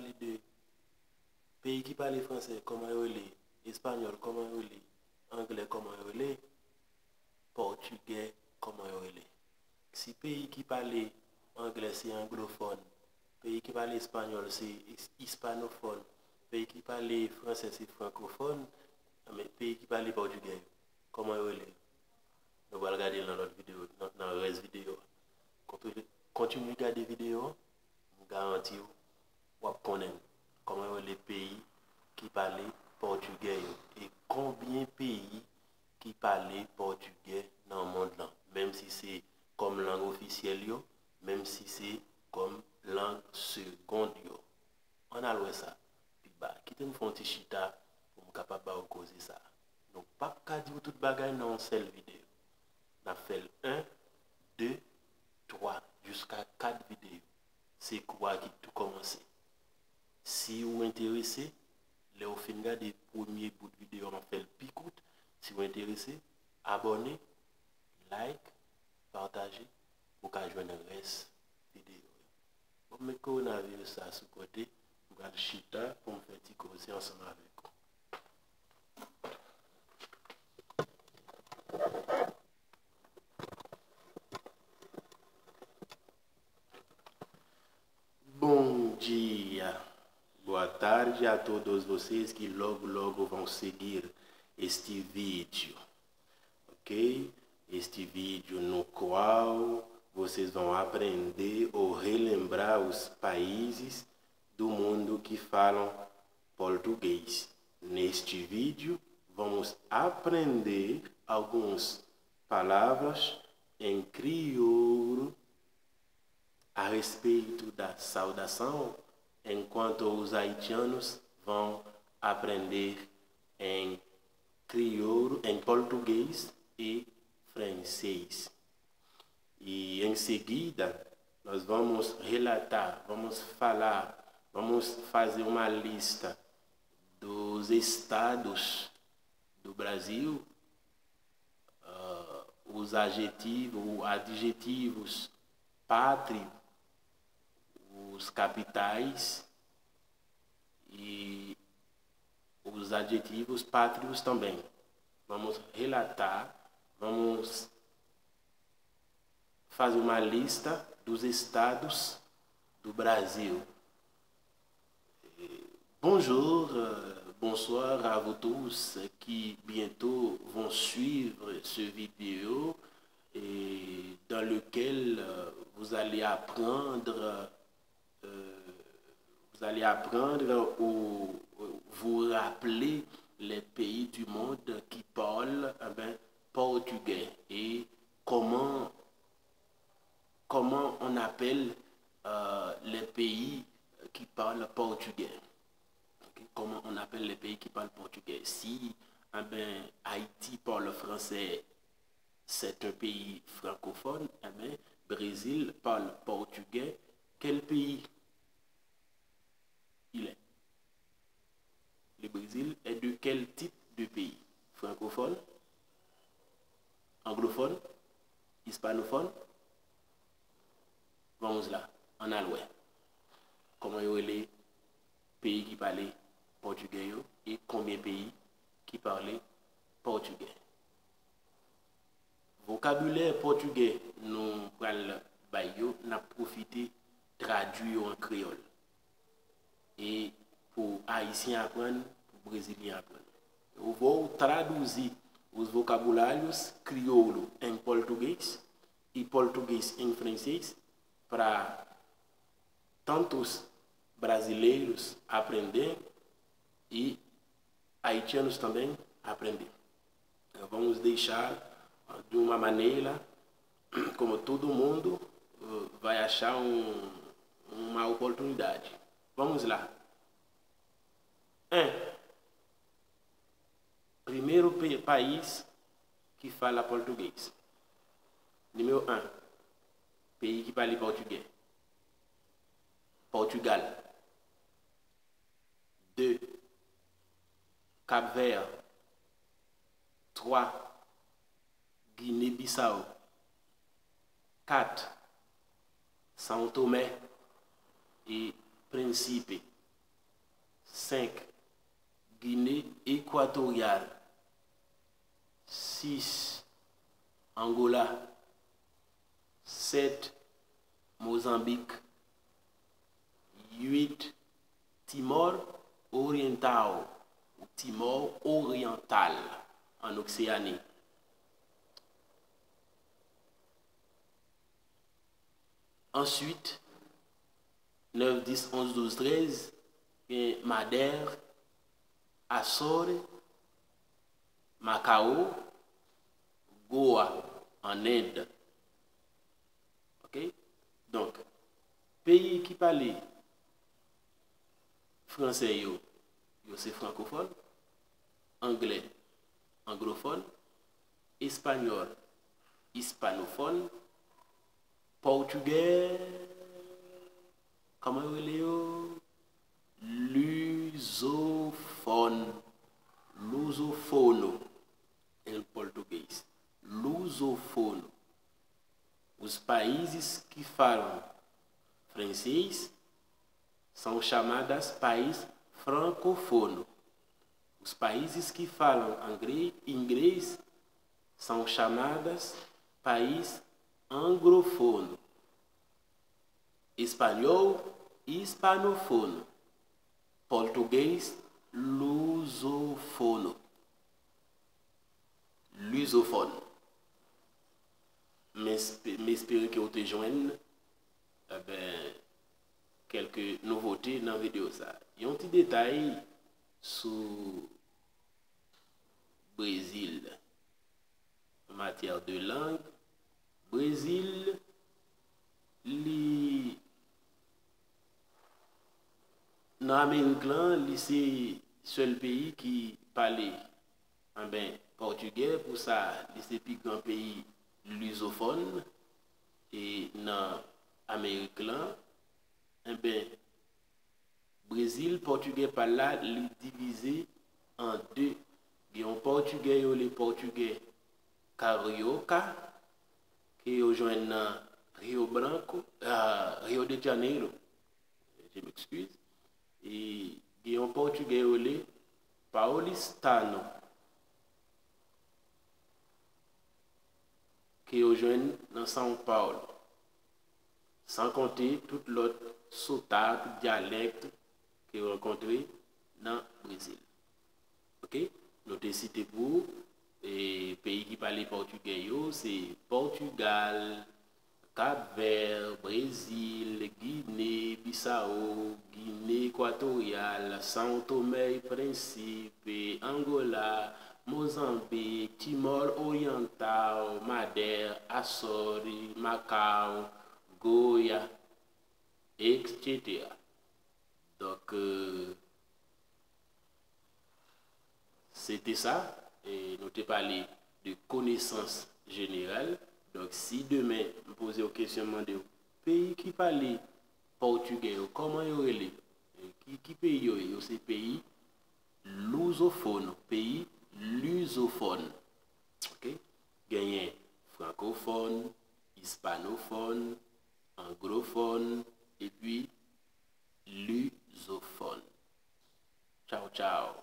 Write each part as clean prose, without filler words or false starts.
parler de pays qui parlent français, comment ils parlent, espagnol, comment ils parlent, anglais, comment ils parlent, portugais, comment ils parlent. Si pays qui parle anglais, c'est anglophone, pays qui parle espagnol, c'est hispanophone, pays qui parle français, c'est francophone, mais pays qui parle portugais, comment ils parlent. Nous allons regarder dans l'autre vidéo, dans le reste vidéo. Continue à regarder la vidéo, je garantis vous connaissez comment les pays qui parlent portugais et combien de pays qui parlent portugais dans le monde là, même si c'est comme langue officielle, même si c'est comme langue seconde. On a loué ça. Puis bah, quittez nous faire un petit chita pour me capable de causer ça. Donc pas qu'à dire tout bagage dans une seule vidéo. On a fait 1, 2, 3 jusqu'à 4 vidéos. C'est quoi qui tout commencé. Si vous êtes intéressé, les au final des premiers bouts de vidéo, on fait le picoute. Si vous êtes intéressé, abonnez, like, partagez pour qu'à joindre le reste vidéo. Bon, mais coronavirus ça sous côté, je vais le chita pour me faire petit causer ensemble avec vous. Bom dia, boa tarde a todos vocês que logo vão seguir este vídeo, ok? Este vídeo no qual vocês vão aprender ou relembrar os países do mundo que falam português. Neste vídeo vamos aprender algumas palavras em crioulo a respeito da saudação, enquanto os haitianos vão aprender em crioulo, em português e francês. E em seguida, nós vamos relatar, vamos falar, vamos fazer uma lista dos estados do Brasil, os adjetivos pátrios, os capitais e os adjetivos pátrios também. Vamos relatar, vamos fazer uma lista dos estados do Brasil. Bonjour, bonsoir à vous tous qui bientôt vont suivre ce vidéo et dans lequel vous allez apprendre ou vous rappeler les pays du monde qui parlent portugais et comment on appelle les pays qui parlent portugais. Okay? Comment on appelle les pays qui parlent portugais. Si Haïti parle français, c'est un pays francophone, Brésil parle portugais, quel pays il est? Le Brésil est de quel type de pays? Francophone? Anglophone? Hispanophone? Vamos là, en aloué. Comment il y a les pays qui parlent portugais et combien de pays qui parlent portugais? Vocabulaire portugais, nous avons profité traduire en créole. Et pour Haïtiens apprendre, pour Brésiliens apprendre. Eu vou traduzir os vocabulários crioulo em português e português em francês para tantos brasileiros aprender e haitianos também aprender. Vamos deixar de uma maneira como todo mundo vai achar uma oportunidade. Vamos lá. Primeiro país que fala português. Número 1. Pays qui parle portugais. Portugal. 2. Cap-Vert. 3. Guinée-Bissau. 4. São Tomé et Príncipe. 5. Guinée équatoriale. 6. Angola. 7. Mozambique. 8. Timor oriental ou Timor oriental en Océanie. Ensuite, 9, 10, 11, 12, 13, Madère, Açores, Macao, Goa en Inde. Ok? Donc, pays qui parlent français, c'est francophone, anglais, anglophone, espagnol, hispanophone, portugais, comment on dit, lusophone, lusofono em português, lusofono. Os países que falam francês são chamados países francófonos. Os países que falam inglês são chamados países anglófonos. Espanhol, hispanofono. Português, lusofono. Lusophone. Mais j'espère que vous te joignez quelques nouveautés dans la vidéo. Il y a un petit détail sur Brésil en matière de langue. Brésil, dans l'Amérique, c'est le seul pays qui parle portugais. Pour ça, c'est le plus grand pays lusophone. Et dans l'Amérique, Brésil, portugais par là, il divisé en deux. Il y a un portugais, le portugais carioca, qui rejoint dans Rio Branco, Rio de Janeiro, je m'excuse. Et il y a un portugais, le paulistano, qui rejoint dans São Paulo. Sans compter tout l'autre sotaque, dialecte que vous rencontrez dans le Brésil. Ok? Notez cité pour les pays qui parlent portugais, c'est Portugal, Cap-Vert, Brésil, Guinée, Bissau, Guinée équatoriale, São Tomé et Príncipe, Angola, Mozambique, Timor oriental, Madère, Açores, Macao, Goya, etc. Donc, c'était ça. Et nous t'ai parlé de connaissances générales. Donc, si demain, vous posez aux questions de pays qui parlent portugais, comment ils sont, qui pays c'est pays lusophone, pays lusophone. Ok? Gagnez francophone, hispanophone, anglophone et puis lusophone. Ciao, ciao.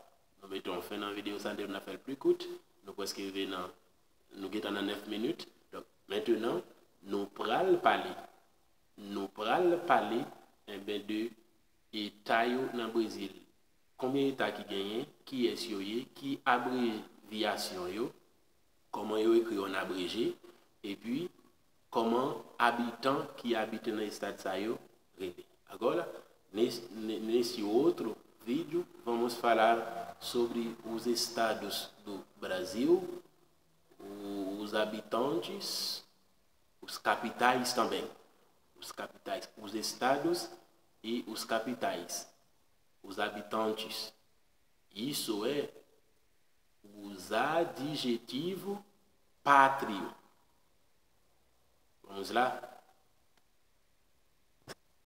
Nous mettons fin dans la vidéo, ça nous a fait plus courte. Nous presque venons, nous sommes dans 9 minutes. Donc maintenant, nous prenons parler. Nous prenons parler de l'État dans le Brésil. Combien d'États qui gagnent, qui est sur qui abréviation, comment ils écrit en abrégé, et puis comment habitants qui habitent dans les stades ça yo rêver. Agora, nesse outro vídeo vamos falar sobre os estados do Brasil, os habitantes, os capitais também. Os capitais, os estados e os capitais. Os habitantes. Isso é os adjetivos pátrios. Vamos lá?